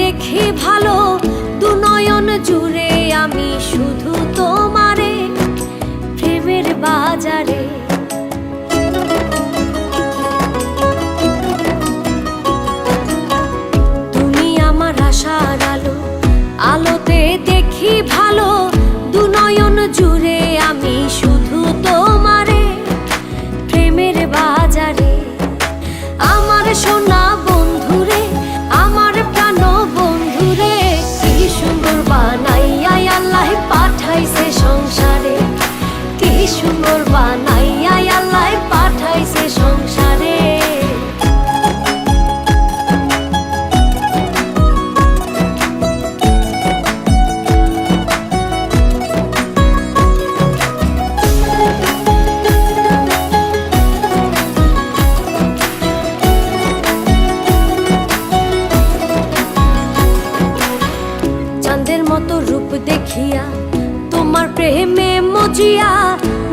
দেখি ভালো দু নয়ন জুড়ে আমি শুধু তোমারে প্রেমের বাজারে। তুমি আমার আশার আলো, আলোতে দেখি ভালো দু নয়ন জুড়ে আমি শুধু তোমারে প্রেমের বাজারে। আমার সোনা বন্ধুরে, আমার প্রাণ বন্ধুরে, কি সুন্দর বানাইয়া আল্লাহ পাঠাইছে সংসারে, কি সুন্দর বানাইয়া আল্লাহ পাঠাইছে সংসারে। চাঁদের মতো রূপ দেখিয়া তোমার প্রেমে মজিয়া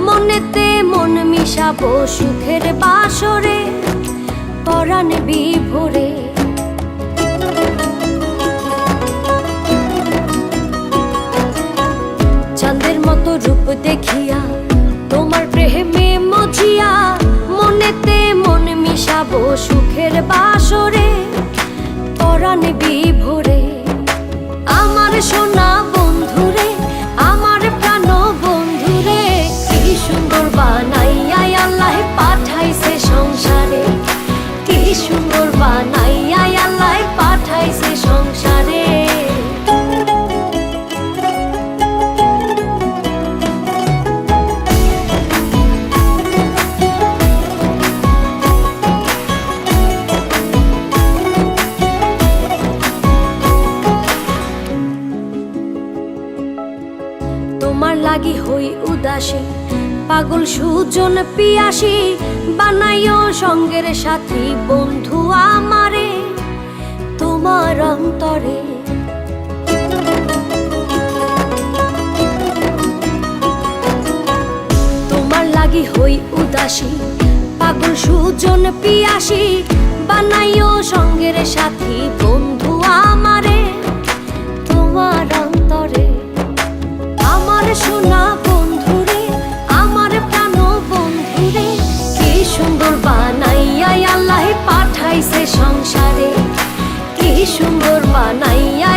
মনেতে মন মিশাবো সুখের বাসরে পরাণ বিভোরে। চাঁদের মতো রূপ দেখিয়া তোমার প্রেমে মজিয়া মনেতে মন মিশাবো সুখের বাসরে পরাণ বিভোরে। আমার সোনা বন্ধুরে, আমার প্রাণ বন্ধুরে, কি সুন্দর বানাইয়া আল্লাহ পাঠাইছে সংসারে, কি সুন্দর বানাইয়া আল্লাহ পাঠাইছে সংসারে। তোমার লাগি হই উদাসী, পাগল সুজন পিয়াসী, বানাইও সঙ্গের সাথী বন্ধু আমারে তোমার অন্তরে। তোমার লাগি হই উদাসী, পাগল সুজন পিয়াসী, বানাইও সঙ্গের সাথী বন্ধু আমারে তোমার অন্তরে। আমার সোনা বন্ধুরে, আমার প্রাণ বন্ধুরে, কি সুন্দর বানাইয়া আল্লাহ পাঠাইছে সংসারে, কি সুন্দর বানাইয়া